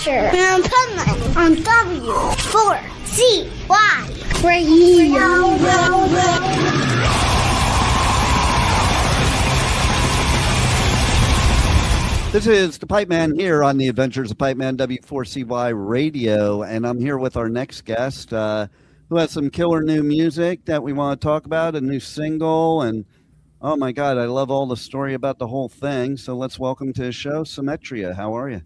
Malsch and Pipeman on W4CY Radio. This is the Pipeman here on the Adventures of Pipeman W4CY Radio, and I'm here with our next guest who has some killer new music that we want to talk about, a new single, and oh my God, I love all the story about the whole thing. So let's welcome to the show, SYMETRIA. How are you?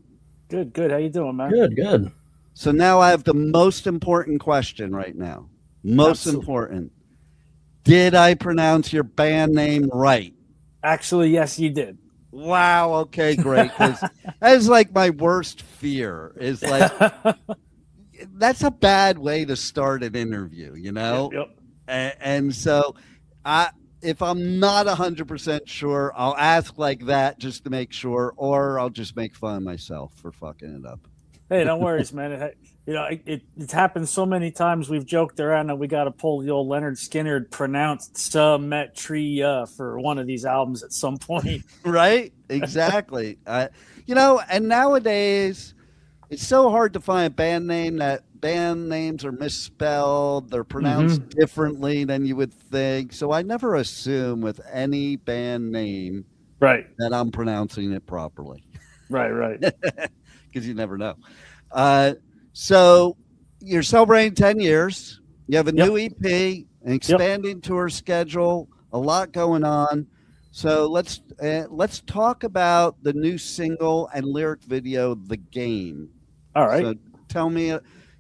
Good. How you doing, man? Good. So now I have the most important question right now. Most Absolutely. important. Did I pronounce your band name right? Actually, yes, you did. Wow. Okay, great. Because that is like my worst fear. Is like that's a bad way to start an interview, you know. Yep. And so, if I'm not 100% sure, I'll ask like that just to make sure, or I'll just make fun of myself for fucking it up. Hey, don't worry, man. It's happened so many times. We've joked around that we got to pull the old Leonard Skinner pronounced SYMETRIA for one of these albums at some point. Right? Exactly. And nowadays it's so hard to find a band name that band names are misspelled. They're pronounced differently than you would think. So I never assume with any band name Right. that I'm pronouncing it properly. Right. Because you never know. So you're celebrating 10 years. You have a new EP, an expanding tour schedule, a lot going on. So let's talk about the new single and lyric video, The Game. All right. So tell me,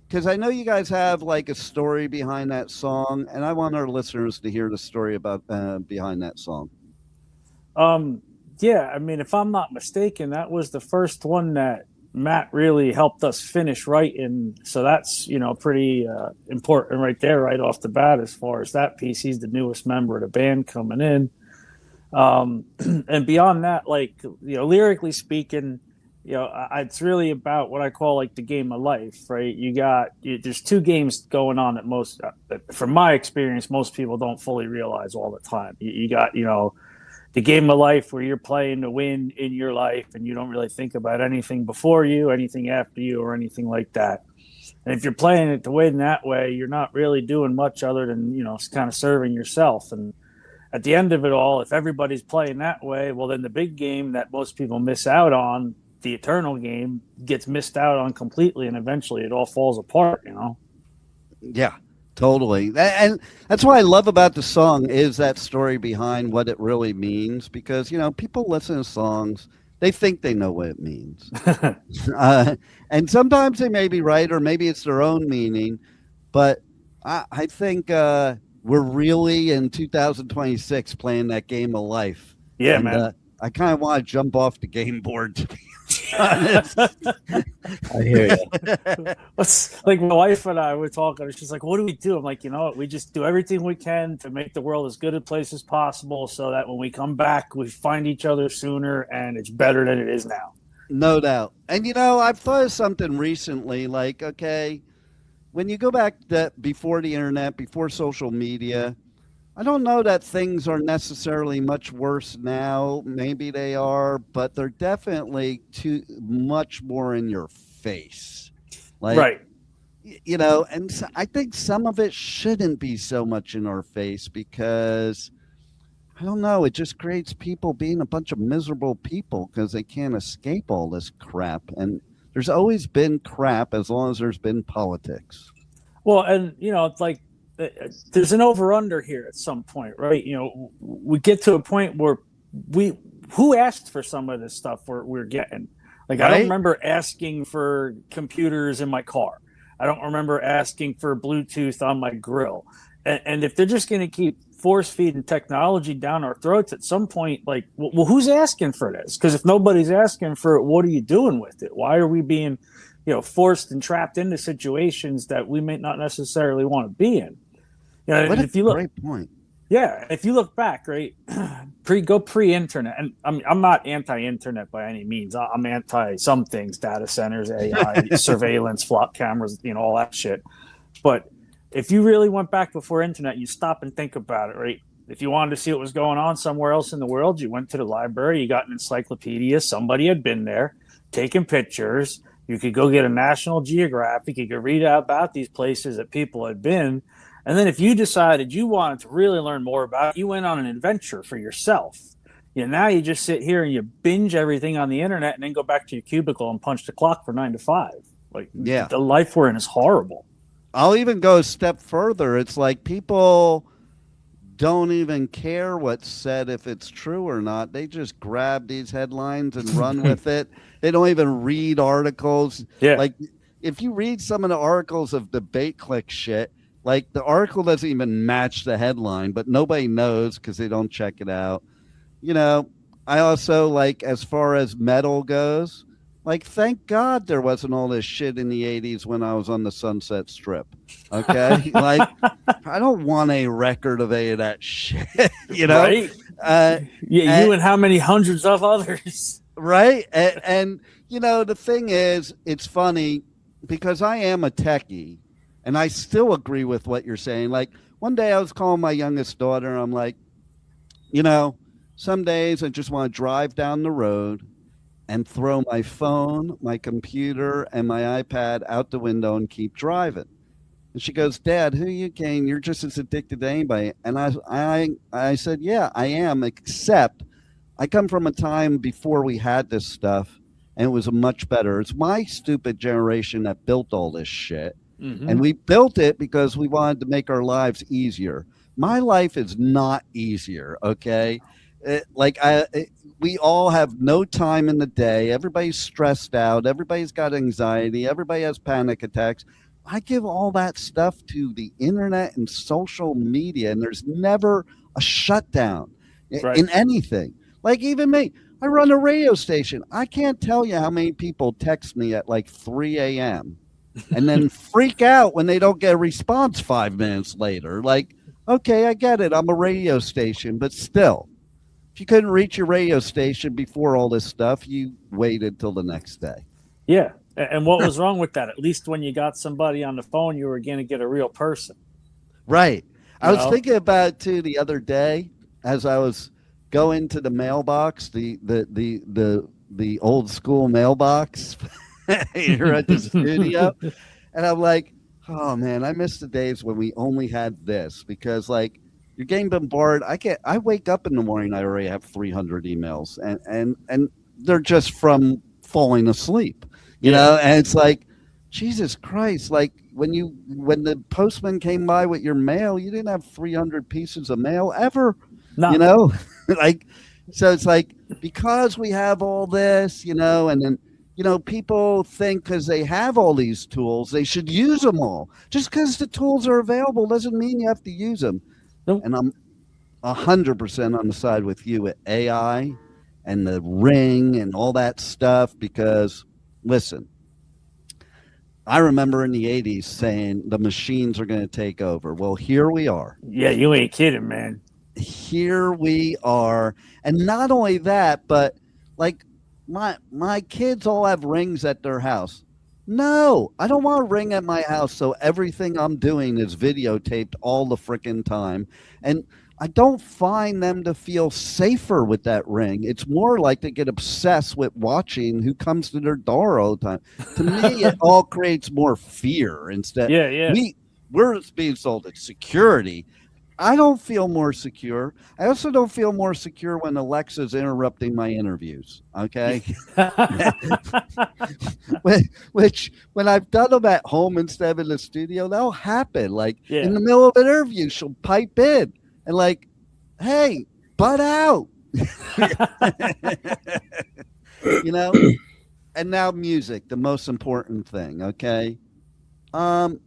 because I know you guys have like a story behind that song, and I want our listeners to hear the story about behind that song. Yeah, I mean, if I'm not mistaken, that was the first one that Matt really helped us finish writing. So that's, pretty important right there, right off the bat, as far as that piece. He's the newest member of the band coming in. And beyond that, lyrically speaking, it's really about what I call like the game of life, right? There's two games going on that most, from my experience, most people don't fully realize all the time. You got, the game of life where you're playing to win in your life and you don't really think about anything before you, anything after you, or anything like that. And if you're playing it to win that way, you're not really doing much other than, kind of serving yourself. And at the end of it all, if everybody's playing that way, well, then the big game that most people miss out on, the eternal game, gets missed out on completely. And eventually it all falls apart, Yeah. Totally. And that's what I love about the song is that story behind what it really means, because, people listen to songs, they think they know what it means. And sometimes they may be right, or maybe it's their own meaning. But I think we're really in 2026 playing that game of life. Yeah, man. I kind of want to jump off the game board, to be honest. I hear you. Like my wife and I were talking, she's like, what do we do? I'm like, you know what? We just do everything we can to make the world as good a place as possible so that when we come back, we find each other sooner and it's better than it is now. No doubt. And, I've thought of something recently, like, okay, when you go back before the internet, before social media, I don't know that things are necessarily much worse now. Maybe they are, but they're definitely too much more in your face. Right. And so I think some of it shouldn't be so much in our face because, I don't know, it just creates people being a bunch of miserable people because they can't escape all this crap. And there's always been crap as long as there's been politics. Well, and, it's like, there's an over-under here at some point, right? We get to a point where who asked for some of this stuff we're getting? Like, right? I don't remember asking for computers in my car. I don't remember asking for Bluetooth on my grill. And if they're just going to keep force-feeding technology down our throats at some point, like, well, who's asking for this? Because if nobody's asking for it, what are you doing with it? Why are we being, forced and trapped into situations that we may not necessarily want to be in? What a great point. Yeah, if you look back, right, pre-internet, and I'm not anti-internet by any means. I'm anti some things, data centers, AI, surveillance, flock cameras, all that shit. But if you really went back before internet, you stop and think about it, right? If you wanted to see what was going on somewhere else in the world, you went to the library, you got an encyclopedia, somebody had been there, taking pictures, You could go get a National Geographic. You could read about these places that people had been. And then if you decided you wanted to really learn more about it, you went on an adventure for yourself. Now you just sit here and you binge everything on the internet and then go back to your cubicle and punch the clock for 9 to 5. Like, the life we're in is horrible. I'll even go a step further. It's like people don't even care what's said, if it's true or not. They just grab these headlines and run with it. They don't even read articles. Yeah. Like, if you read some of the articles of debate click shit, like, the article doesn't even match the headline, but nobody knows because they don't check it out. I also, like, as far as metal goes, like, thank God there wasn't all this shit in the 80s when I was on the Sunset Strip. Okay? Like, I don't want a record of any of that shit, Right? You and how many hundreds of others. Right? And the thing is, it's funny because I am a techie and I still agree with what you're saying. Like, one day I was calling my youngest daughter and I'm like, some days I just want to drive down the road and throw my phone, my computer, and my iPad out the window and keep driving. And she goes, Dad, who are you kidding? You're just as addicted to anybody. And I said, yeah, I am, except I come from a time before we had this stuff, and it was much better. It's my stupid generation that built all this shit. Mm-hmm. And we built it because we wanted to make our lives easier. My life is not easier, okay? We all have no time in the day. Everybody's stressed out. Everybody's got anxiety. Everybody has panic attacks. I give all that stuff to the internet and social media, and there's never a shutdown in anything. Like, even me, I run a radio station. I can't tell you how many people text me at like 3 a.m. and then freak out when they don't get a response 5 minutes later. Like, okay, I get it. I'm a radio station, but still. If you couldn't reach your radio station before all this stuff, you waited till the next day. Yeah. And what was wrong with that? At least when you got somebody on the phone, you were going to get a real person. Right. I was thinking about it, too, the other day as I was going to the mailbox, the old school mailbox here at the studio. And I'm like, oh, man, I miss the days when we only had this because, like, you're getting bombarded. I wake up in the morning, I already have 300 emails and they're just from falling asleep, and it's like, Jesus Christ. Like, when the postman came by with your mail, you didn't have 300 pieces of mail ever, like, so it's like, because we have all this, and then, people think because they have all these tools, they should use them all. Just because the tools are available doesn't mean you have to use them. Nope. And I'm 100% on the side with you with AI and the Ring and all that stuff because, listen, I remember in the 80s saying the machines are going to take over. Well, here we are. Yeah, you ain't kidding, man. Here we are. And not only that, but like my kids all have Rings at their house. No, I don't want a Ring at my house so everything I'm doing is videotaped all the freaking time. And I don't find them to feel safer with that Ring. It's more like they get obsessed with watching who comes to their door all the time. To me, it all creates more fear instead. Yeah. We're being sold as security. I don't feel more secure. I also don't feel more secure when Alexa's interrupting my interviews. Okay. Which when I've done them at home instead of in the studio, that'll happen. Like in the middle of an interview, she'll pipe in and like, hey, butt out. And now music, the most important thing. Okay.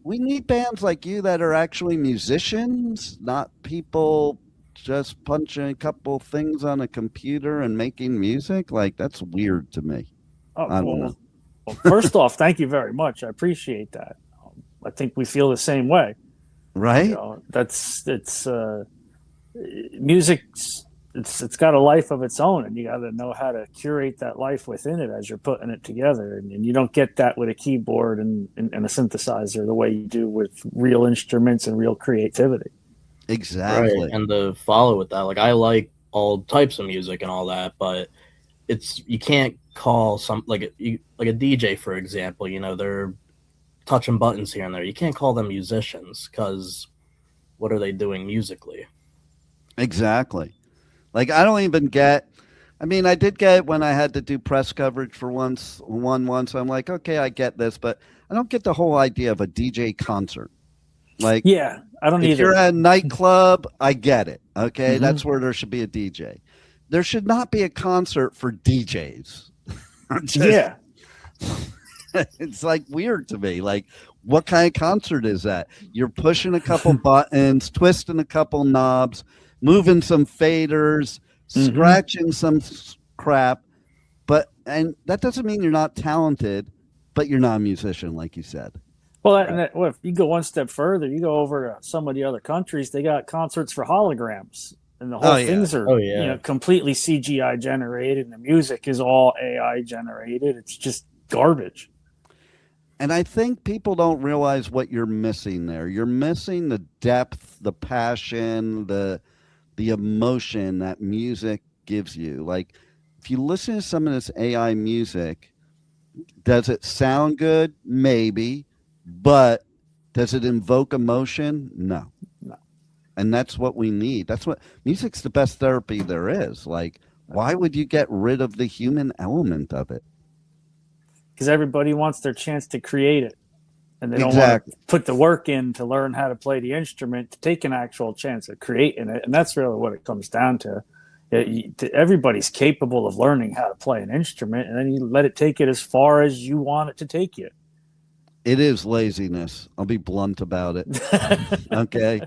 We need bands like you that are actually musicians, not people just punching a couple things on a computer and making music. Like, that's weird to me. I don't know. Well, first off, thank you very much. I appreciate that. I think we feel the same way. Right? Music's it's got a life of its own, and you got to know how to curate that life within it as you're putting it together. And you don't get that with a keyboard and a synthesizer the way you do with real instruments and real creativity. Exactly. Right. And to follow with that, like, I like all types of music and all that, but you can't call some like a DJ, for example. You know, they're touching buttons here and there. You can't call them musicians because what are they doing musically? Exactly. Like I don't even get. I mean, I did get it when I had to do press coverage for once. I'm like, okay, I get this, but I don't get the whole idea of a DJ concert. Like, Yeah, I don't if either. you're at a nightclub, I get it. Okay, that's where there should be a DJ. There should not be a concert for DJs. Yeah. It's like weird to me. Like, what kind of concert is that? You're pushing a couple buttons, twisting a couple knobs, moving some faders, scratching some crap, and that doesn't mean you're not talented, but you're not a musician, like you said. Well, if you go one step further, you go over to some of the other countries, they got concerts for holograms, and the whole things are completely CGI generated, and the music is all AI generated. It's just garbage. And I think people don't realize what you're missing there. You're missing the depth, the passion, the emotion that music gives you. Like, if you listen to some of this AI music, does it sound good? Maybe. But does it invoke emotion? No. And that's what we need. That's what music's the best therapy there is. Like, why would you get rid of the human element of it? Because everybody wants their chance to create it. And they don't want to put the work in to learn how to play the instrument, to take an actual chance at creating it. And that's really what it comes down to. Everybody's capable of learning how to play an instrument, and then you let it take it as far as you want it to take you. It is laziness. I'll be blunt about it. Okay.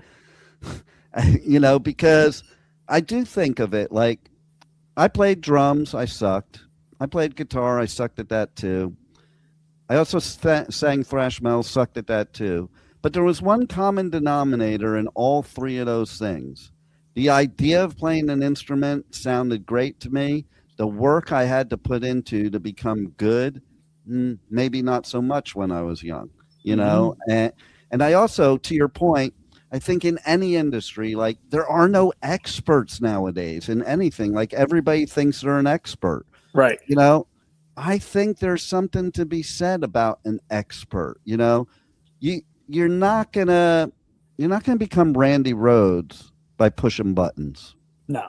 You know, because I do think of it like I played drums. I sucked. I played guitar. I sucked at that too. I also sang thrash metal, sucked at that too. But there was one common denominator in all three of those things. The idea of playing an instrument sounded great to me. The work I had to put into to become good, maybe not so much when I was young, you know? And I also, to your point, I think in any industry, like there are no experts nowadays in anything. Like everybody thinks they're an expert. Right. You know, I think there's something to be said about an expert. You know, you're not gonna become Randy Rhoads by pushing buttons. No,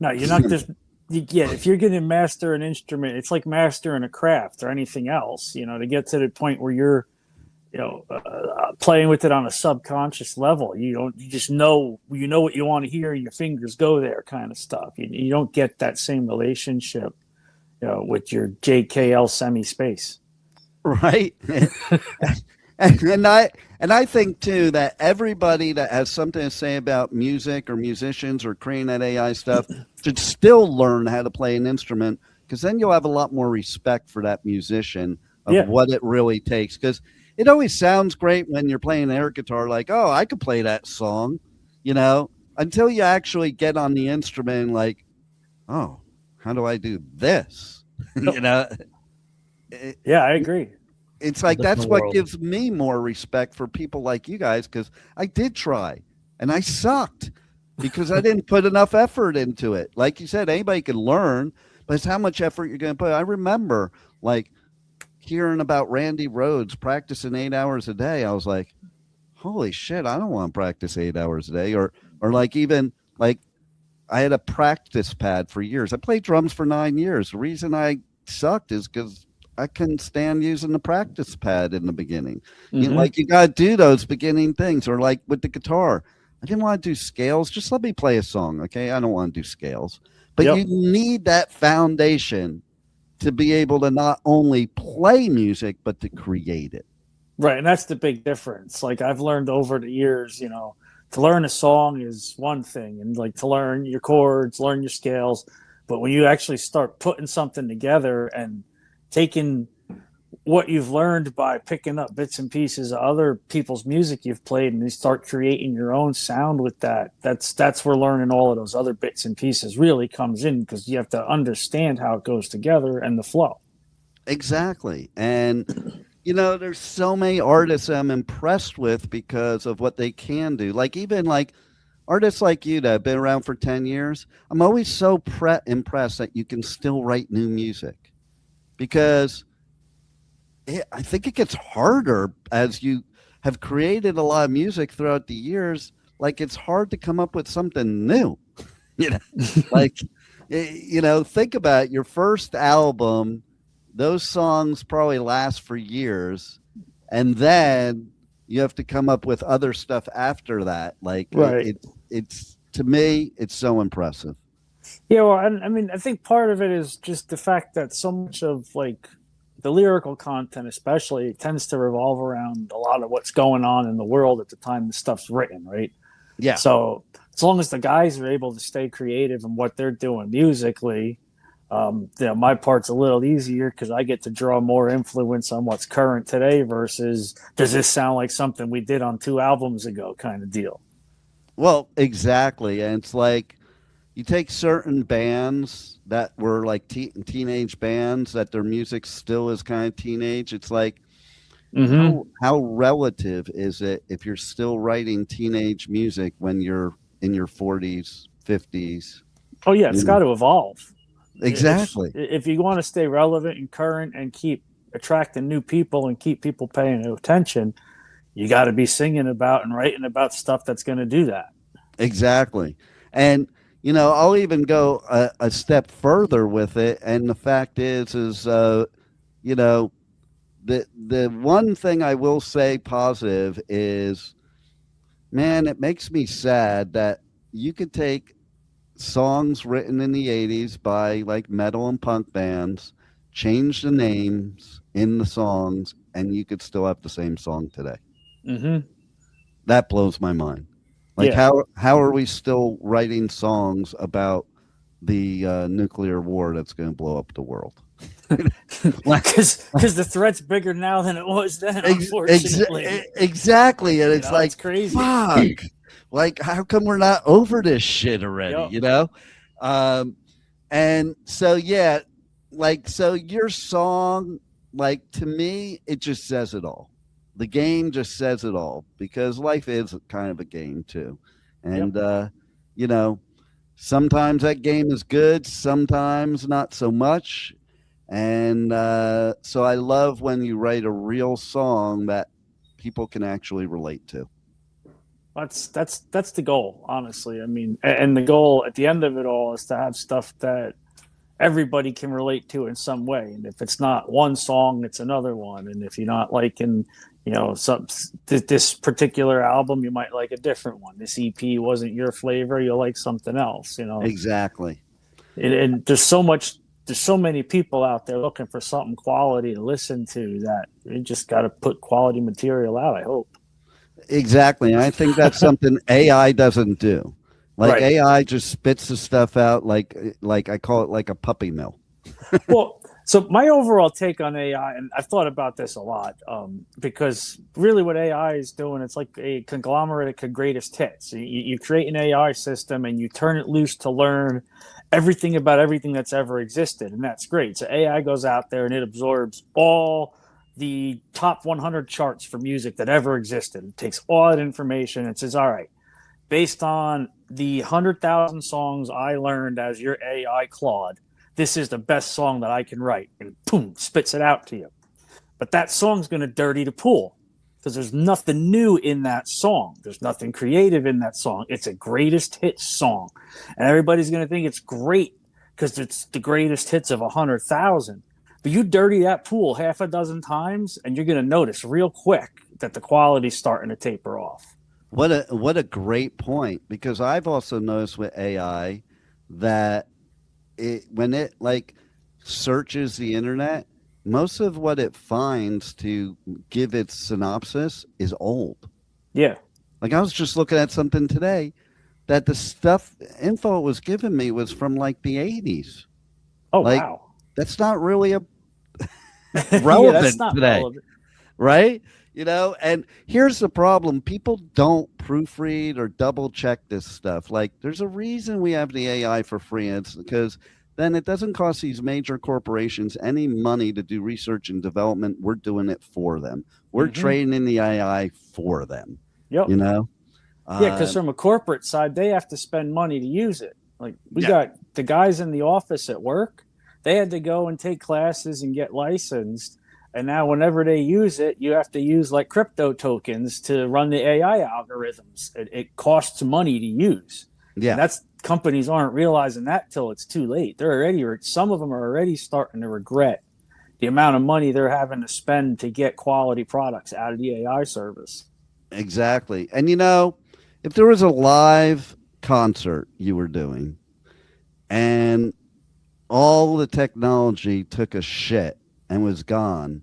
you're not just. If you're going to master an instrument, it's like mastering a craft or anything else. You know, to get to the point where you're, playing with it on a subconscious level. You just know what you want to hear, and your fingers go there, kind of stuff. You don't get that same relationship, with your JKL semi-space. Right. And I think too that everybody that has something to say about music or musicians or creating that AI stuff should still learn how to play an instrument, because then you'll have a lot more respect for that musician of what it really takes. Because it always sounds great when you're playing air guitar, like, oh, I could play that song, until you actually get on the instrument, like, oh, how do I do this? Yeah, I agree. It's like that's what gives me more respect for people like you guys, because I did try and I sucked because I didn't put enough effort into it. Like you said, anybody can learn, but it's how much effort you're going to put. I remember like hearing about Randy Rhoads practicing 8 hours a day. I was like, holy shit, I don't want to practice 8 hours a day. Or like even like I had a practice pad for years. I played drums for 9 years. The reason I sucked is because I couldn't stand using the practice pad in the beginning. You got to do those beginning things. Or like with the guitar, I didn't want to do scales. Just let me play a song. Okay. I don't want to do scales, but you need that foundation to be able to not only play music, but to create it. Right. And that's the big difference. Like I've learned over the years, to learn a song is one thing, and like to learn your chords, learn your scales. But when you actually start putting something together and taking what you've learned by picking up bits and pieces of other people's music you've played, and you start creating your own sound with that's where learning all of those other bits and pieces really comes in, because you have to understand how it goes together and the flow. Exactly. And there's so many artists I'm impressed with because of what they can do. Like even like artists like you that have been around for 10 years, I'm always so impressed that you can still write new music, because I think it gets harder as you have created a lot of music throughout the years. Like, it's hard to come up with something new. Like, think about your first album. Those songs probably last for years, and then you have to come up with other stuff after that. Like, right. It's to me, it's so impressive. Yeah, well, I think part of it is just the fact that so much of like the lyrical content, especially, tends to revolve around a lot of what's going on in the world at the time the stuff's written, right? Yeah. So as long as the guys are able to stay creative in what they're doing musically, my part's a little easier because I get to draw more influence on what's current today versus does this sound like something we did on 2 albums ago kind of deal. Well, exactly. And it's like, you take certain bands that were like teenage bands that their music still is kind of teenage. It's like, how relative is it if you're still writing teenage music when you're in your 40s, 50s? Oh, yeah, it's got to evolve. Exactly. If you want to stay relevant and current and keep attracting new people and keep people paying attention, you got to be singing about and writing about stuff that's going to do that. Exactly. And I'll even go a step further with it. And the fact is, the one thing I will say positive is, man, it makes me sad that you could take songs written in the 80s by like metal and punk bands, change the names in the songs, and you could still have the same song today. That blows my mind. Like, how are we still writing songs about the nuclear war that's going to blow up the world? Because the threat's bigger now than it was then, unfortunately. Exactly. And it's like, it's crazy. Fuck. Like, how come we're not over this shit already, And so, yeah, like, so your song, like, to me, it just says it all. The game just says it all, because life is kind of a game too. And, sometimes that game is good, sometimes not so much. And so I love when you write a real song that people can actually relate to. That's the goal, honestly. I mean, and the goal at the end of it all is to have stuff that everybody can relate to in some way. And if it's not one song, it's another one. And if you're not liking, this particular album, you might like a different one. This EP wasn't your flavor, you'll like something else, Exactly. And there's so many people out there looking for something quality to listen to that you just got to put quality material out, I hope. Exactly. And I think that's something AI doesn't do. Like, right. AI just spits the stuff out like I call it like a puppy mill. Well, so my overall take on AI, and I've thought about this a lot, because really what AI is doing, it's like a conglomerate of greatest hits. You create an AI system and you turn it loose to learn everything about everything that's ever existed, and that's great. So AI goes out there and it absorbs all the top 100 charts for music that ever existed. It takes all that information and says, all right, based on the 100,000 songs I learned as your AI Claude, this is the best song that I can write, and boom, spits it out to you. But that song's going to dirty the pool because there's nothing new in that song. There's nothing creative in that song. It's a greatest hits song. And everybody's going to think it's great because it's the greatest hits of 100,000. But you dirty that pool half a dozen times, and you're going to notice real quick that the quality's starting to taper off. What a great point, because I've also noticed with AI that when it like searches the internet, most of what it finds to give its synopsis is old. Yeah. Like, I was just looking at something today that the info it was giving me was from like the 80s. Oh, like, wow. That's not really a relevant that's not today. Relevant. Right? And here's the problem. People don't proofread or double check this stuff. Like, there's a reason we have the AI for free. It's because then it doesn't cost these major corporations any money to do research and development. We're doing it for them. We're trading in the AI for them. Yep. Yeah, because from a corporate side, they have to spend money to use it. Like we got the guys in the office at work, they had to go and take classes and get licensed. And now whenever they use it, you have to use like crypto tokens to run the AI algorithms. It costs money to use. Yeah. And companies aren't realizing that till it's too late. Some of them are already starting to regret the amount of money they're having to spend to get quality products out of the AI service. Exactly. And if there was a live concert you were doing and all the technology took a shit and was gone,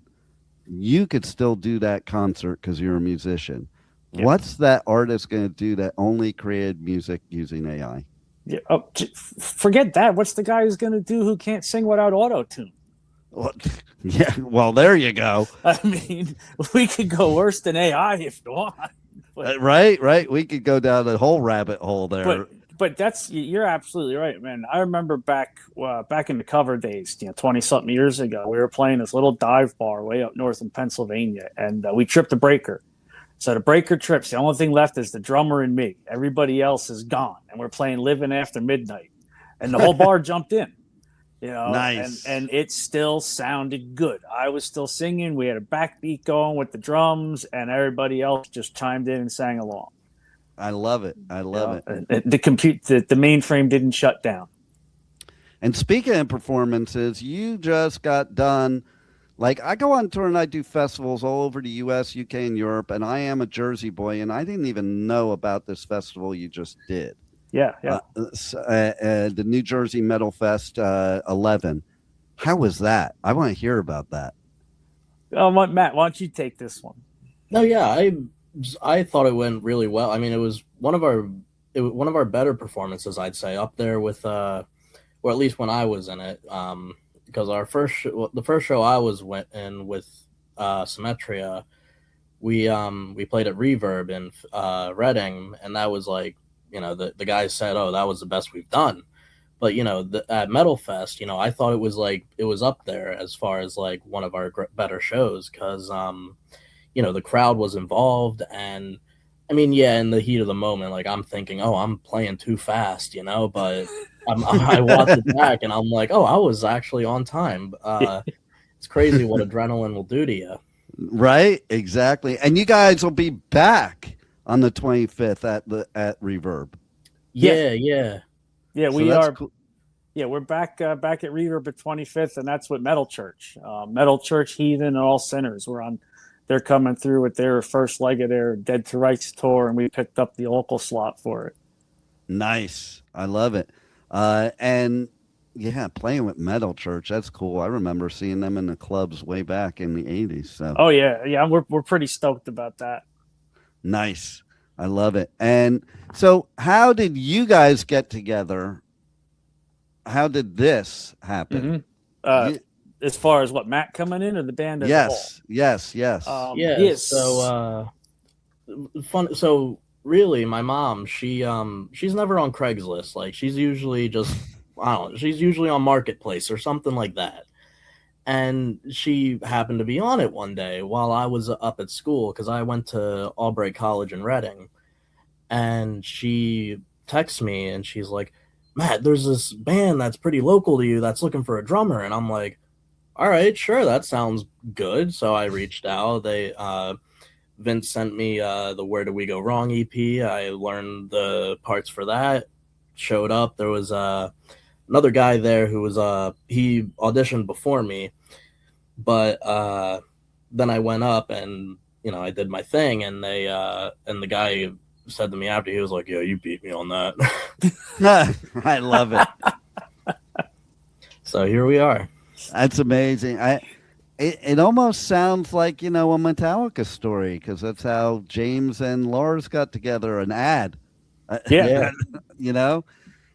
you could still do that concert because you're a musician. Yep. What's that artist going to do that only created music using AI? Yeah, forget that. What's the guy who's going to do who can't sing without auto-tune? Well, yeah, well, there you go. I mean, we could go worse than AI if you want. But, right. We could go down the whole rabbit hole there. But you're absolutely right, man. I remember back in the cover days, 20-something years ago, we were playing this little dive bar way up north in Pennsylvania, and we tripped a breaker. So the breaker trips. The only thing left is the drummer and me. Everybody else is gone, and we're playing "Living After Midnight," and the whole bar jumped in. Nice. And it still sounded good. I was still singing. We had a backbeat going with the drums, and everybody else just chimed in and sang along. I love it. I love it. The mainframe didn't shut down. And speaking of performances, you just got done. Like, I go on tour and I do festivals all over the U.S., UK, and Europe, and I am a Jersey boy, and I didn't even know about this festival you just did. Yeah. The New Jersey Metal Fest 11. How was that? I want to hear about that. Matt, why don't you take this one? No, yeah, I thought it went really well. I mean, it was one of our better performances, I'd say, up there with, or at least when I was in it. Because the first show I was in with SYMETRIA, we played at Reverb in Reading, and that was like, the guys said, "Oh, that was the best we've done." But at Metal Fest, I thought it was up there as far as like one of our better shows because the crowd was involved, and I mean, yeah, in the heat of the moment, like I'm thinking, "Oh, I'm playing too fast," but I watched it back and I'm like, oh, I was actually on time. It's crazy what adrenaline will do to you. Right, exactly. And you guys will be back on the 25th at Reverb. Yeah, So we are. Cool. Yeah, we're back at Reverb at 25th, and that's with Metal Church, Heathen, and All Sinners. They're coming through with their first leg of their Dead to Rights tour, and we picked up the local slot for it. Nice, I love it. And yeah, playing with Metal Church, that's cool. I remember seeing them in the clubs way back in the 80s. So. Oh yeah, we're pretty stoked about that. Nice, I love it. And so, how did you guys get together? How did this happen? Mm-hmm. As far as what, Matt coming in or the band as yes, a whole? Yes. Yes. So fun. So. Really, my mom, she's never on Craigslist. Like she's usually just, I don't know, she's usually on Marketplace or something like that. And she happened to be on it one day while I was up at school because I went to Albright College in Reading. And she texts me and she's like, Matt, there's this band that's pretty local to you that's looking for a drummer. And I'm like, all right, sure, that sounds good. So I reached out. Vince sent me the Where Do We Go Wrong EP. I learned the parts for that. Showed up. There was another guy there who was he auditioned before me, but then I went up and I did my thing, and they and the guy said to me after, he was like, "Yeah, you beat me on that." I love it. So here we are. That's amazing. It almost sounds like, a Metallica story, because that's how James and Lars got together, an ad. Yeah.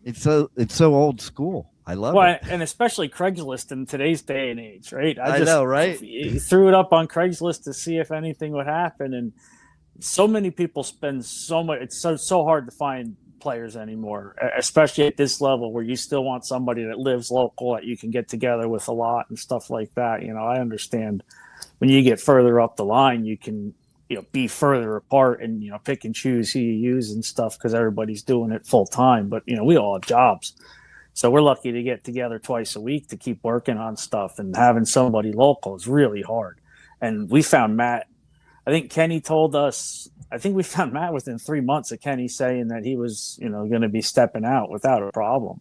It's so old school. I love it. And especially Craigslist in today's day and age, right? I know, right? Threw it up on Craigslist to see if anything would happen. And so many people spend so much. It's so hard to find players anymore, especially at this level where you still want somebody that lives local that you can get together with a lot and stuff like that. I understand when you get further up the line, you can be further apart and pick and choose who you use and stuff because everybody's doing it full time. But we all have jobs, so we're lucky to get together twice a week to keep working on stuff. And having somebody local is really hard. And we found Matt. I think Kenny told us. I think we found Matt within 3 months of Kenny saying that he was going to be stepping out without a problem.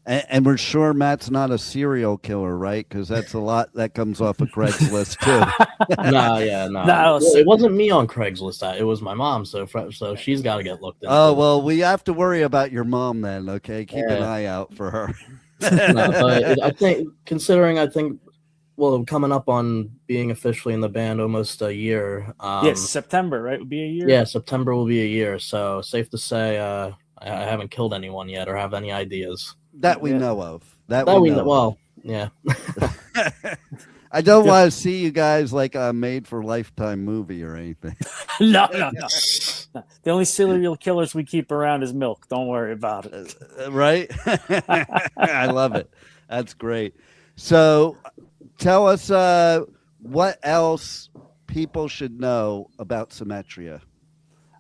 And we're sure Matt's not a serial killer, right? Because that's a lot that comes off of Craigslist too. No. It wasn't me on Craigslist. It was my mom. So she's got to get looked into. Oh well, we have to worry about your mom then. Okay, keep an eye out for her. But I think, coming up on being officially in the band almost a year. Yes, September, right? Would be a year. Yeah, September will be a year. So safe to say, I haven't killed anyone yet or have any ideas. That we know of. That we know. Well, yeah. I don't want to see you guys like a made for Lifetime movie or anything. No. The only serial killers we keep around is Milk. Don't worry about it. Right? I love it. That's great. So tell us what else people should know about SYMETRIA.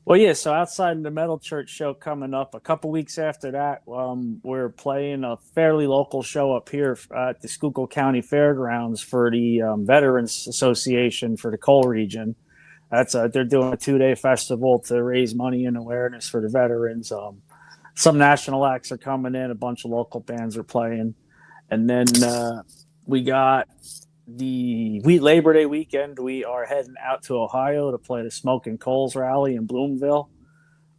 Well, yeah, so outside of the Metal Church show coming up, a couple weeks after that, we're playing a fairly local show up here at the Schuylkill County Fairgrounds for the Veterans Association for the coal region. They're doing a 2-day festival to raise money and awareness for the veterans. Some national acts are coming in, a bunch of local bands are playing. And then we got Labor Day weekend, we are heading out to Ohio to play the Smoking Coals rally in Bloomville.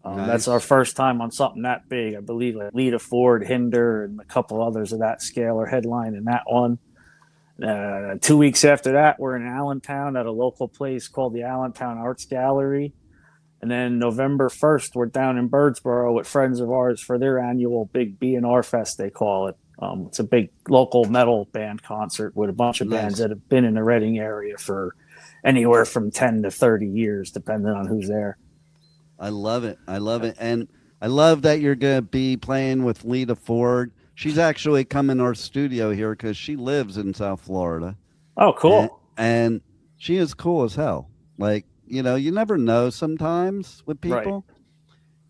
Nice. That's our first time on something that big. I believe like Lita Ford, Hinder, and a couple others of that scale are headlining that one. 2 weeks after that, we're in Allentown at a local place called the Allentown Arts Gallery. And then November 1st, we're down in Birdsboro with friends of ours for their annual big B&R Fest, they call it. It's a big local metal band concert with a bunch of bands that have been in the Reading area for anywhere from 10 to 30 years, depending on who's there. I love it. And I love that you're going to be playing with Lita Ford. She's actually come in our studio here because she lives in South Florida. Oh, cool. And she is cool as hell. Like, you never know sometimes with people. Right.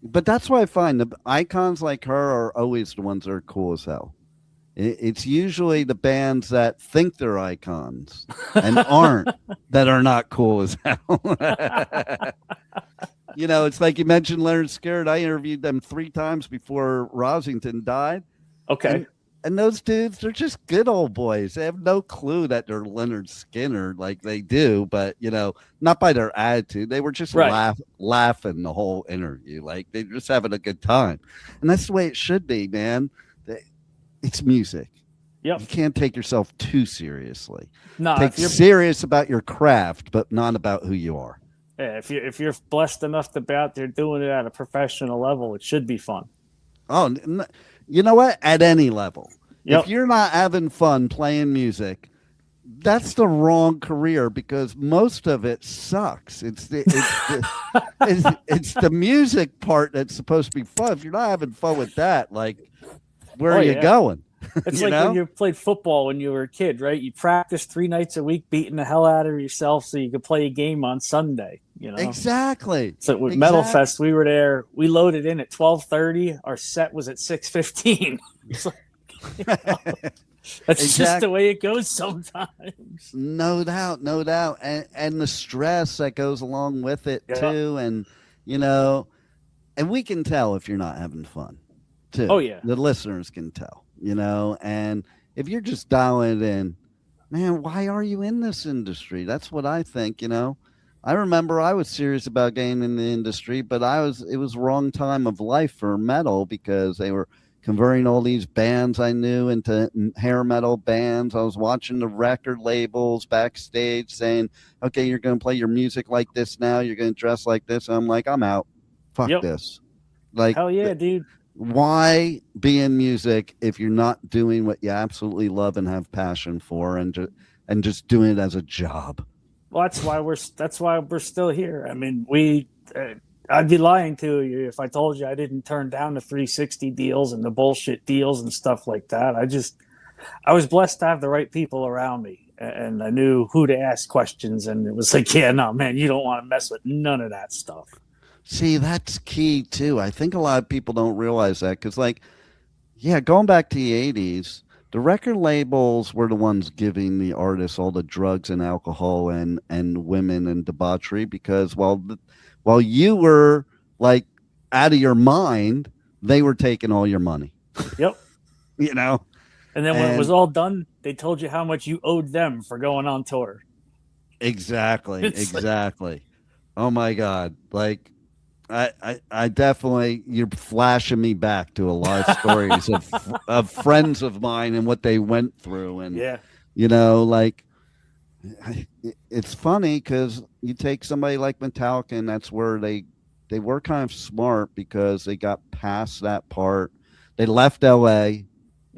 But that's why I find the icons like her are always the ones that are cool as hell. It's usually the bands that think they're icons and aren't that are not cool as hell. It's like you mentioned Leonard Skinner. I interviewed them 3 times before Rosington died. Okay. And those dudes, they're just good old boys. They have no clue that they're Leonard Skinner like they do, but, not by their attitude. They were just laughing the whole interview. Like they're just having a good time. And that's the way it should be, man. It's music. Yep. You can't take yourself too seriously. No, take serious about your craft, but not about who you are. Yeah, if you're blessed enough to be out there doing it at a professional level, it should be fun. Oh, you know what? At any level. Yep. If you're not having fun playing music, that's the wrong career because most of it sucks. It's the music part that's supposed to be fun. If you're not having fun with that, like, where are you going? It's like when you played football when you were a kid, right? You practice 3 nights a week, beating the hell out of yourself so you could play a game on Sunday. Exactly. So with Metal Fest, we were there. We loaded in at 12:30. Our set was at 6:15. That's just the way it goes sometimes. No doubt, and the stress that goes along with it too, and and we can tell if you're not having fun. Too. Oh yeah, the listeners can tell, and if you're just dialing it in, man, why are you in this industry? That's what I think. I remember I was serious about getting in the industry, but it was wrong time of life for metal because they were converting all these bands I knew into hair metal bands. I was watching the record labels backstage saying, okay, you're going to play your music like this now, you're going to dress like this. I'm like, I'm out. Fuck this. Like, hell yeah, dude. Why be in music if you're not doing what you absolutely love and have passion for, and just doing it as a job? Well, that's why we're still here. I mean, I'd be lying to you if I told you I didn't turn down the 360 deals and the bullshit deals and stuff like that. I was blessed to have the right people around me. and I knew who to ask questions, and it was like, yeah, no, man, you don't want to mess with none of that stuff. See, that's key too. I think a lot of people don't realize that because, like, yeah, going back to the 80s, the record labels were the ones giving the artists all the drugs and alcohol and women and debauchery because while you were like out of your mind, they were taking all your money. Yep. You know? And then when it was all done, they told you how much you owed them for going on tour. Exactly. Exactly. Oh my God. Like, I definitely, you're flashing me back to a lot of stories of friends of mine and what they went through. And, yeah, you know, like, it's funny because you take somebody like Metallica, and that's where they were kind of smart because they got past that part. They left LA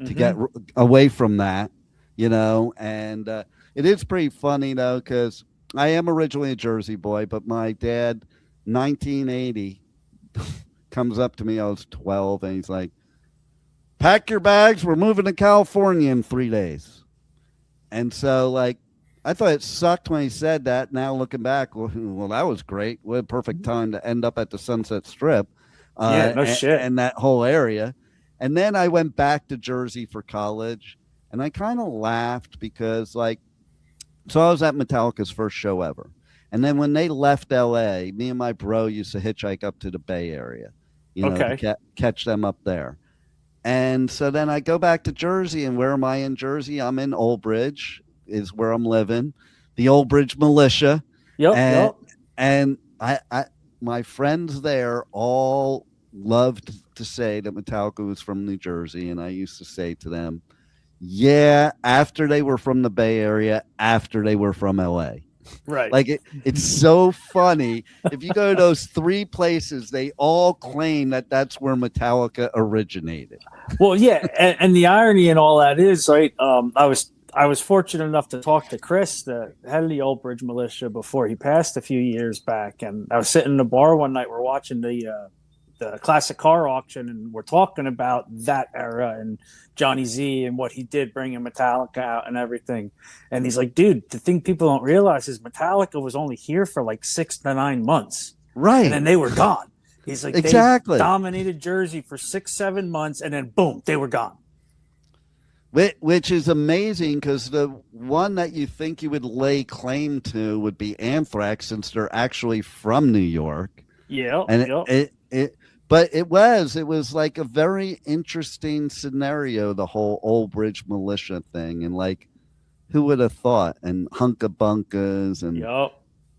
to get away from that, you know, and it is pretty funny, though, because I am originally a Jersey boy, but my dad, 1980, comes up to me. I was 12, and he's like, "Pack your bags. We're moving to California in 3 days." And so, like, I thought it sucked when he said that. Now looking back, well, that was great. What a perfect time to end up at the Sunset Strip. Yeah, no shit. And that whole area. And then I went back to Jersey for college, and I kind of laughed because, like, so I was at Metallica's first show ever. And then when they left LA, me and my bro used to hitchhike up to the Bay Area, you know, to catch them up there. And so then I go back to Jersey, and where am I in Jersey? I'm in Old Bridge is where I'm living, the Old Bridge militia. And I my friends there all loved to say that Metallica was from New Jersey, and I used to say to them, yeah, after they were from the Bay Area, after they were from LA. Right. Like it's so funny. If you go to those three places, they all claim that that's where Metallica originated. Well, yeah, and the irony in all that is, right, I was fortunate enough to talk to Chris, the head of the Old Bridge Militia, before he passed a few years back. And I was sitting in the bar one night. We're watching the classic car auction, and we're talking about that era and Johnny Z and what he did bringing Metallica out and everything. And he's like, dude, the thing people don't realize is Metallica was only here for like 6 to 9 months. Right. And then they were gone. He's like, exactly. They dominated Jersey for 6-7 months, and then boom, they were gone. Which is amazing because the one that you think you would lay claim to would be Anthrax, since they're actually from New York. Yeah. And but it was like a very interesting scenario, the whole Old Bridge Militia thing. And like, who would have thought? And Hunka Bunkas and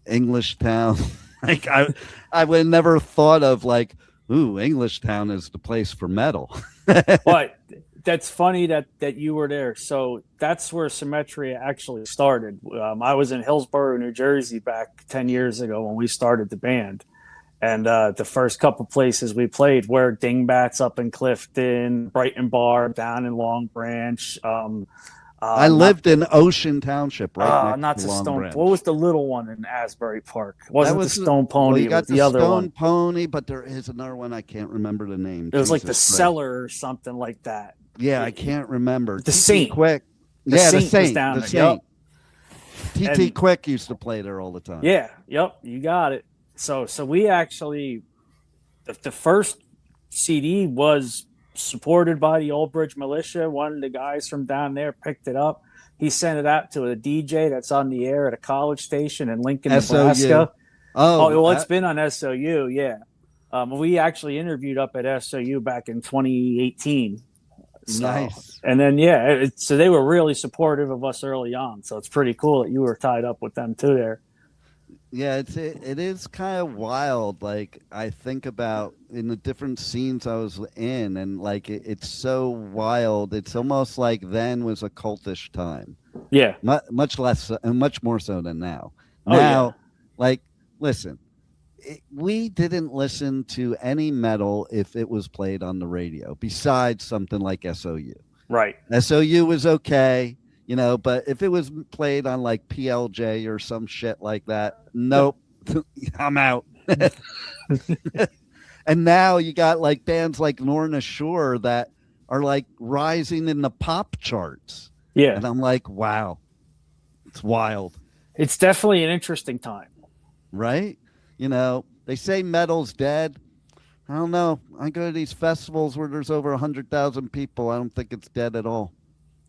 English Town. Like I would have never thought of like, ooh, English Town is the place for metal. But that's funny that you were there. So that's where SYMETRIA actually started. I was in Hillsborough, New Jersey back 10 years ago when we started the band. And the first couple places we played were Dingbats up in Clifton, Brighton Bar down in Long Branch. I lived in Ocean Township, right? Not the Stone. Branch. What was the little one in Asbury Park? It wasn't the Stone Pony. Well, you got the other Stone one. Pony, but there is another one. I can't remember the name. It was like the Cellar or something like that. Yeah, I can't remember. The Saint. Quick. The Saint was down there. Saint. TT Quick used to play there all the time. Yeah. Yep. You got it. So we actually, the first CD was supported by the Old Bridge Militia. One of the guys from down there picked it up. He sent it out to a DJ that's on the air at a college station in Lincoln, Nebraska. It's been on SOU, yeah. We actually interviewed up at SOU back in 2018. So, nice. And then, so they were really supportive of us early on. So it's pretty cool that you were tied up with them too there. Yeah, it is kind of wild. Like, I think about in the different scenes I was in, and like it's so wild. It's almost like then was a cultish time. Yeah, much less and much more so than now. Now, like, listen, we didn't listen to any metal if it was played on the radio, besides something like SOU. Right. SOU was okay. You know, but if it was played on like PLJ or some shit like that, nope, I'm out. And now you got like bands like Lorna Shore that are like rising in the pop charts. Yeah. And I'm like, wow, It's wild. It's definitely an interesting time. Right? You know, they say metal's dead. I don't know. I go to these festivals where there's over 100,000 people. I don't think it's dead at all.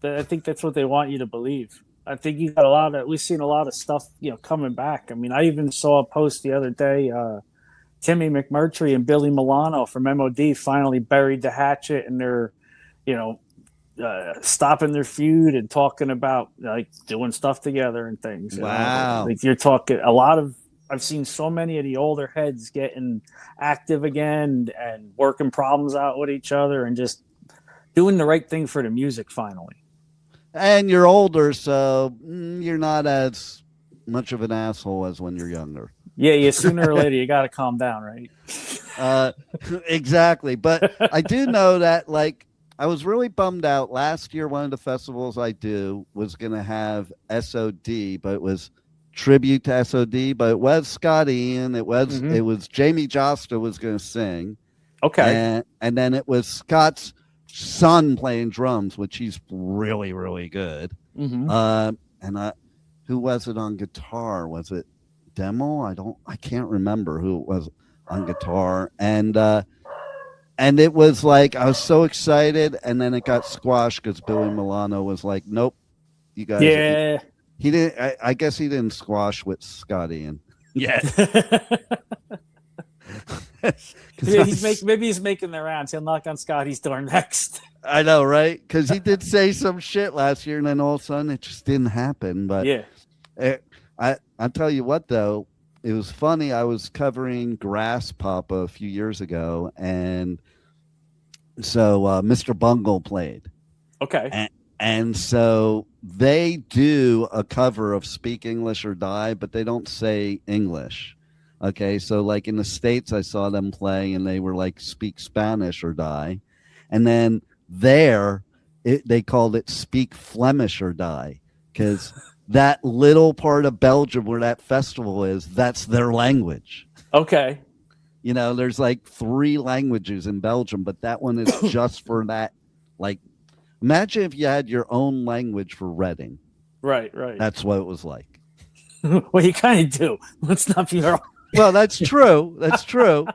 I think that's what they want you to believe. I think we've seen a lot of stuff, coming back. I mean, I even saw a post the other day. Timmy McMurtry and Billy Milano from MOD finally buried the hatchet, and they're, stopping their feud and talking about like doing stuff together and things. Wow. Like you're talking a lot of. I've seen so many of the older heads getting active again and working problems out with each other and just doing the right thing for the music finally. And you're older, so you're not as much of an asshole as when you're younger. Yeah, sooner or later you got to calm down, right? Exactly. But I do know that, like, I was really bummed out. Last year, one of the festivals I do was going to have SOD, but it was tribute to SOD, but it was Scott Ian. It was Jamie Josta was going to sing. Okay. And then it was Scott's son playing drums, which he's really, really good. Who was it on guitar? Was it Demo? I can't remember who it was on guitar. And it was like, I was so excited, and then it got squashed because Billy Milano was like, nope, you guys. Yeah. He didn't. I guess he didn't squash with Scott Ian. Yeah. Maybe he's making the rounds. He'll knock on Scotty's door next. I know, right? Because he did say some shit last year, and then all of a sudden it just didn't happen. But yeah, I'll tell you what, though, it was funny. I was covering Grass Papa a few years ago, and so Mr. Bungle played. Okay. And so they do a cover of Speak English or Die, but they don't say English. Okay, so like in the States, I saw them play, and they were like Speak Spanish or Die. And then there, they called it Speak Flemish or Die, because that little part of Belgium where that festival is, that's their language. Okay. You know, there's like 3 languages in Belgium, but that one is just for that. Like, imagine if you had your own language for Reading. Right. That's what it was like. Well, you kind of do. Let's not be wrong. Well, that's true. That's true.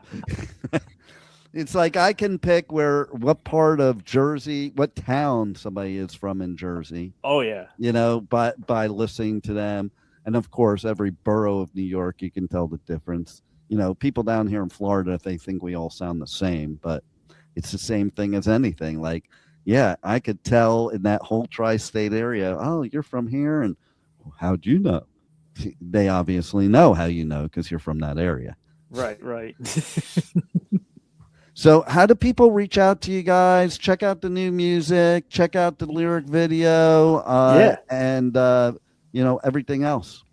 It's like I can pick what part of Jersey, what town somebody is from in Jersey. Oh, yeah. You know, by listening to them. And, of course, every borough of New York, you can tell the difference. You know, people down here in Florida, they think we all sound the same, but it's the same thing as anything. Like, yeah, I could tell in that whole tri-state area, oh, you're from here, and how'd you know? They obviously know how you know because you're from that area. Right. So how do people reach out to you guys? Check out the new music, check out the lyric video, and everything else.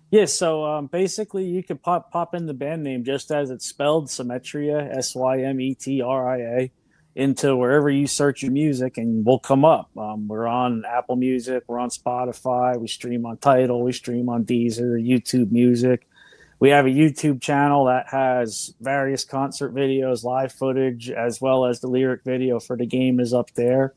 Yeah, so basically you could pop in the band name just as it's spelled, SYMETRIA, SYMETRIA, into wherever you search your music, and we'll come up. We're on Apple Music, we're on Spotify, we stream on Tidal, we stream on Deezer, YouTube Music. We have a YouTube channel that has various concert videos, live footage, as well as the lyric video for the game is up there.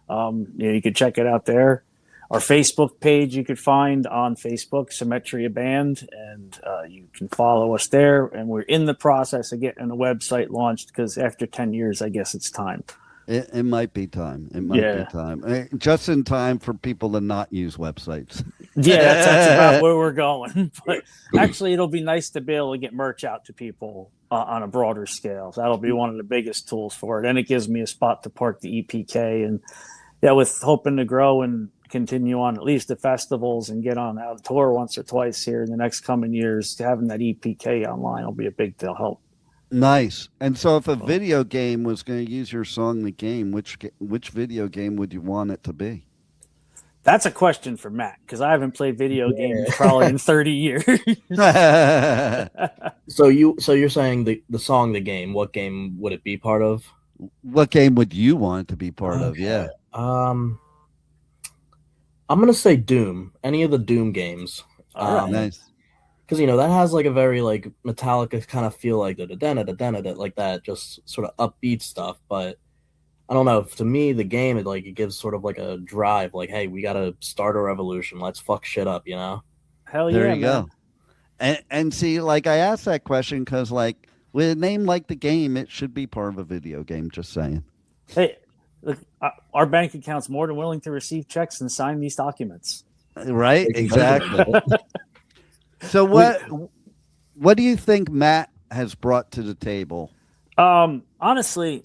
You could check it out there. Our Facebook page you could find on Facebook, SYMETRIA Band, and you can follow us there. And we're in the process of getting a website launched because after 10 years, I guess it's time. It might be time. It might be time. Just in time for people to not use websites. Yeah, that's about where we're going. But actually, it'll be nice to be able to get merch out to people on a broader scale. So that'll be one of the biggest tools for it. And it gives me a spot to park the EPK. And with hoping to grow and continue on at least the festivals and get on out tour once or twice here in the next coming years, having that EPK online will be a big deal help. Nice. And so if a video game was going to use your song in the game, which video game would you want it to be? That's a question for Matt, because I haven't played video games probably in 30 years. So you're saying the song, the game, what game would it be part of? What game would you want it to be part of? Yeah. I'm gonna say Doom. Any of the Doom games. All right. Nice. Because that has like a very like Metallica kind of feel, like like that, just sort of upbeat stuff. But I don't know. To me, the game, it gives sort of like a drive. Like, hey, we got to start a revolution. Let's fuck shit up, you know? Hell There yeah, you man. go. And see, like I asked that question because, like, with a name like the game, it should be part of a video game. Just saying. Hey, look, our bank account's more than willing to receive checks and sign these documents. Right? Exactly. So what do you think Matt has brought to the table? Honestly,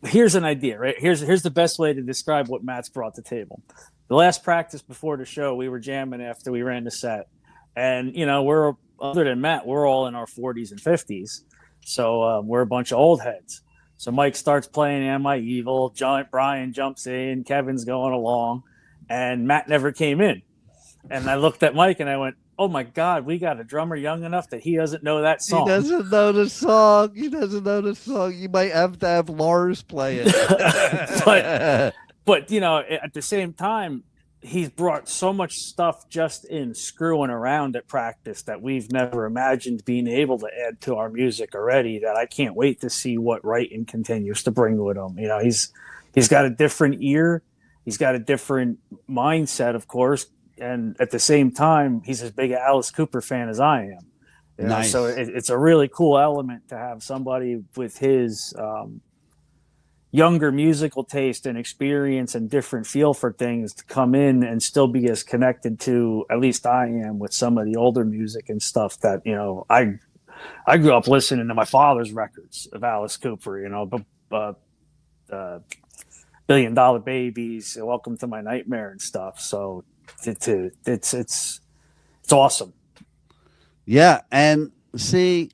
here's an idea, right? Here's the best way to describe what Matt's brought to the table. The last practice before the show, we were jamming after we ran the set. And, we're, other than Matt, we're all in our 40s and 50s. So we're a bunch of old heads. So Mike starts playing Am I Evil? Brian jumps in. Kevin's going along. And Matt never came in. And I looked at Mike and I went, oh, my God, we got a drummer young enough that he doesn't know that song. He doesn't know the song. You might have to have Lars play it. But, at the same time, he's brought so much stuff just in screwing around at practice that we've never imagined being able to add to our music already, that I can't wait to see what writing continues to bring with him. He's got a different ear. He's got a different mindset, of course. And at the same time, he's as big an Alice Cooper fan as I am. Nice. So it's a really cool element to have somebody with his younger musical taste and experience and different feel for things to come in and still be as connected to, at least I am, with some of the older music and stuff that, I grew up listening to my father's records of Alice Cooper, $1 Billion Babies, Welcome to My Nightmare and stuff. So it's awesome. Yeah. And see,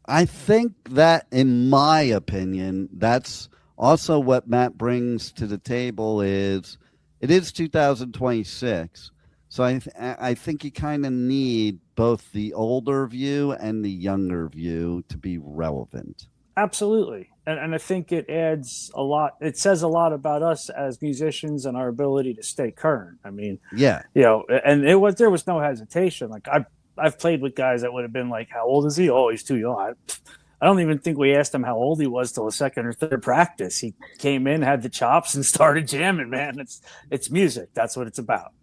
I think that, in my opinion, that's also what Matt brings to the table. It is 2026. So I think you kind of need both the older view and the younger view to be relevant. Absolutely. And I think it adds a lot. It says a lot about us as musicians and our ability to stay current. I mean, yeah, and there was no hesitation. Like I've played with guys that would have been like, how old is he? Oh, he's too young. I don't even think we asked him how old he was till the second or third practice. He came in, had the chops, and started jamming, man. It's music. That's what it's about.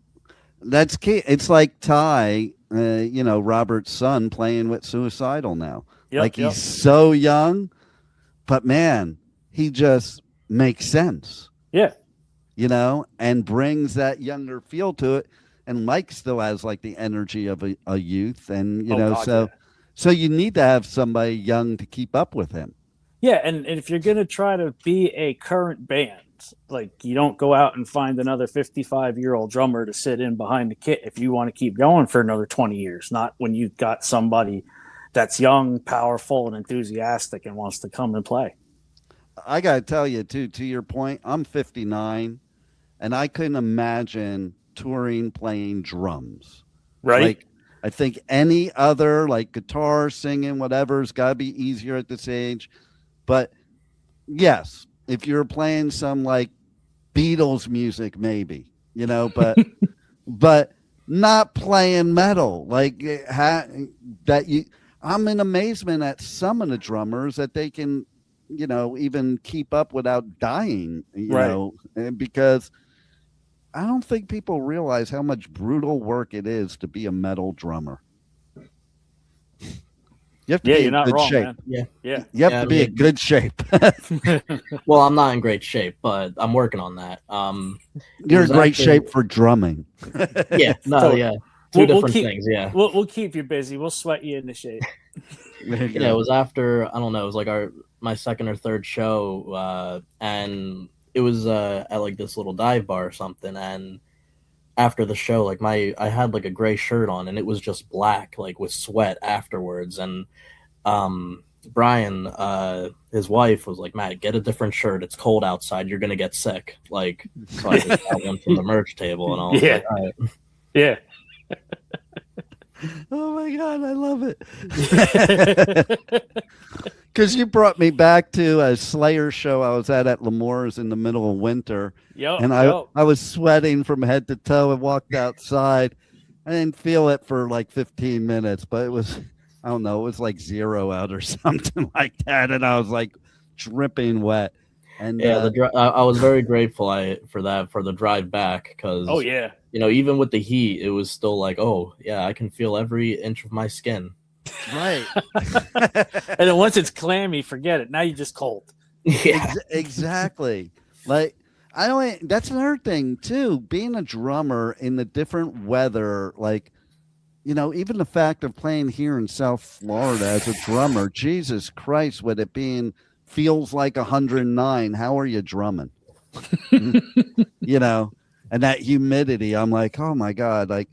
That's key. It's like Ty, Robert's son, playing with Suicidal now. He's so young, but man, he just makes sense. Yeah. And brings that younger feel to it. And Mike still has like the energy of a youth. And, so you need to have somebody young to keep up with him. Yeah. And if you're going to try to be a current band, like, you don't go out and find another 55-year-old drummer to sit in behind the kit if you want to keep going for another 20 years, not when you've got somebody that's young, powerful, and enthusiastic and wants to come and play. I got to tell you, too, to your point, I'm 59, and I couldn't imagine touring playing drums. Right. Like, I think any other, like guitar, singing, whatever's got to be easier at this age. But, yes, if you're playing some, like, Beatles music, maybe, but but not playing metal. Like, I'm in amazement at some of the drummers that they can, even keep up without dying, because I don't think people realize how much brutal work it is to be a metal drummer. You have to be in good shape. Man. Yeah. You have to be in good shape. Well, I'm not in great shape, but I'm working on that. You're in great shape for drumming. Yeah. No, yeah. Two different things, yeah. We'll keep you busy. We'll sweat you into shape. Yeah, it was after, I don't know, it was like my second or third show, and it was at like this little dive bar or something, and after the show, like I had like a gray shirt on, and it was just black, like with sweat afterwards, and Brian, his wife was like, Matt, get a different shirt. It's cold outside. You're gonna get sick. Like, so I just got one from the merch table, and all. Yeah. Like, all right. Yeah. Oh my God, I love it. Because you brought me back to a Slayer show I was at Lemore's in the middle of winter. And I was sweating from head to toe and walked outside. I didn't feel it for like 15 minutes, but it was, I don't know, it was like 0 out or something like that. And I was like, dripping wet. And yeah, I was very grateful for the drive back because Oh yeah. Even with the heat, it was still like, oh yeah, I can feel every inch of my skin. right. And then once it's clammy, forget it. Now you're just cold. Yeah, Exactly. Like that's another thing too. Being a drummer in the different weather, like even the fact of playing here in South Florida as a drummer, Jesus Christ, with it being feels like 109. How are you drumming? And that humidity. I'm like, oh my God. Like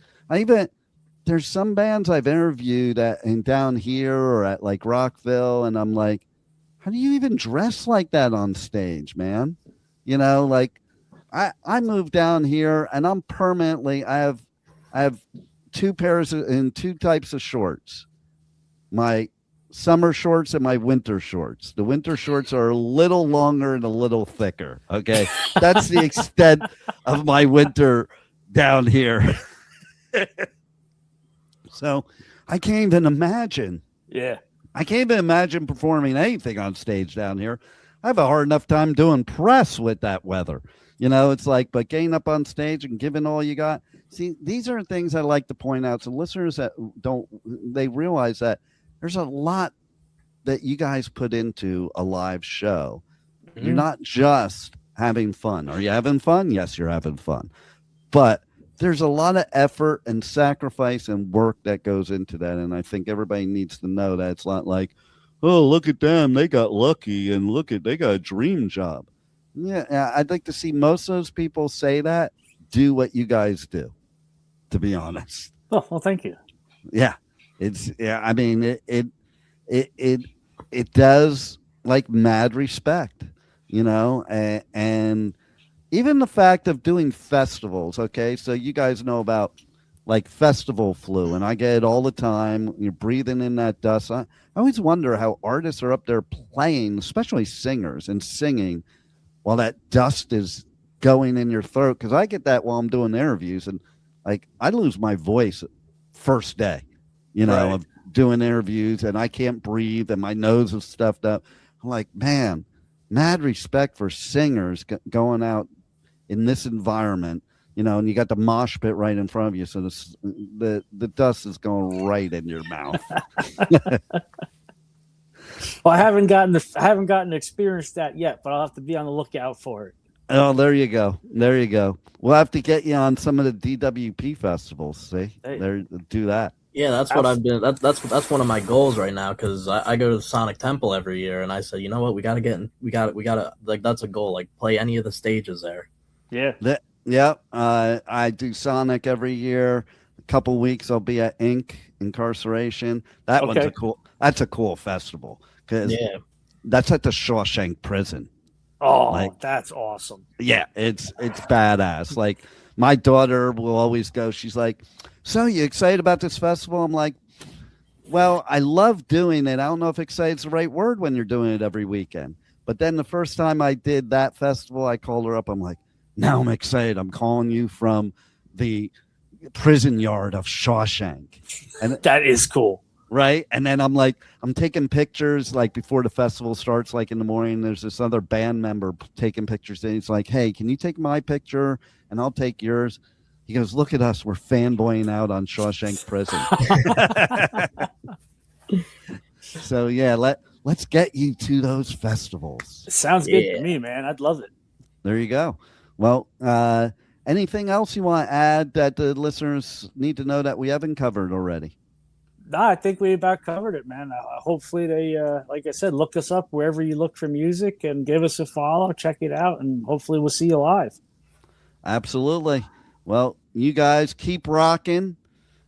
there's some bands I've interviewed and down here or at like Rockville, and I'm like, how do you even dress like that on stage, man? Like I moved down here and I'm permanently, I have two types of shorts. My summer shorts and my winter shorts. The winter shorts are a little longer and a little thicker. Okay. That's the extent of my winter down here. So I can't even imagine. Yeah. I can't even imagine performing anything on stage down here. I have a hard enough time doing press with that weather. It's like, but getting up on stage and giving all you got. See, these are things I like to point out to listeners that they realize that there's a lot that you guys put into a live show. Mm-hmm. You're not just having fun. Are you having fun? Yes, you're having fun. But there's a lot of effort and sacrifice and work that goes into that. And I think everybody needs to know that it's not like, oh, look at them, they got lucky, and they got a dream job. Yeah, I'd like to see most of those people say that, do what you guys do, to be honest. Oh, well, thank you. Yeah. I mean, it does like mad respect, and even the fact of doing festivals. Okay. So you guys know about like festival flu, and I get it all the time. You're breathing in that dust. I always wonder how artists are up there playing, especially singers, and singing while that dust is going in your throat. Because I get that while I'm doing interviews, and like I lose my voice first day, right. of doing interviews, and I can't breathe, and my nose is stuffed up. I'm like, man, mad respect for singers going out in this environment. And you got the mosh pit right in front of you, so the dust is going right in your mouth. Well, I haven't gotten to experience that yet, but I'll have to be on the lookout for it. Oh, there you go. We'll have to get you on some of the DWP festivals. See, do that. Yeah, that's what I've been. That's one of my goals right now, because I go to the Sonic Temple every year, and I said, you know what, we got to like, that's a goal. Like, play any of the stages there. Yeah. Yep. I do Sonic every year. A couple weeks I'll be at Incarceration. One's a cool. That's a cool festival, because that's at the Shawshank Prison. Oh, that's awesome. Yeah, it's badass. Like, my daughter will always go. She's like, "So you excited about this festival?" I'm like, "Well, I love doing it. I don't know if excited's the right word when you're doing it every weekend." But then the first time I did that festival, I called her up. I'm like, "Now I'm excited. I'm calling you from the prison yard of Shawshank." And that is cool. Right. And then I'm like, I'm taking pictures like before the festival starts, like in the morning. There's this other band member taking pictures. And he's like, "Hey, can you take my picture and I'll take yours?" He goes, "Look at us. We're fanboying out on Shawshank Prison." So, yeah, let's get you to those festivals. It sounds good to me, man. I'd love it. There you go. Well, anything else you want to add that the listeners need to know that we haven't covered already? No, I think we about covered it, man. Hopefully they, like I said, look us up wherever you look for music and give us a follow, check it out, and hopefully we'll see you live. Absolutely. Well, you guys keep rocking,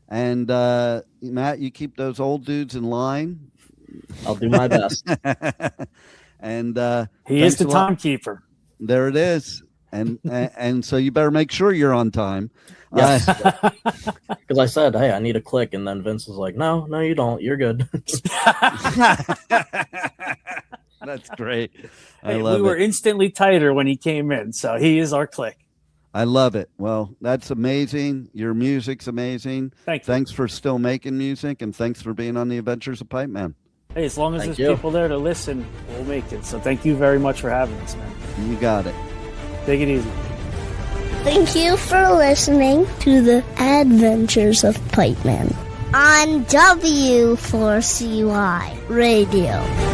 and Matt, you keep those old dudes in line. I'll do my best. And he is the timekeeper. There it is. And so you better make sure you're on time. Yes. Because I said, "Hey, I need a click," and then Vince was like, No, you don't. You're good. That's great. We were instantly tighter when he came in, so he is our click. I love it. Well, that's amazing. Your music's amazing. Thank you. Thanks for still making music, and thanks for being on the Adventures of Pipe Man. Hey, as long as Thank there's you. people there to listen, we'll make it. So thank you very much for having us, man. You got it. Take it easy. Thank you for listening to the Adventures of Pipeman on W4CY Radio.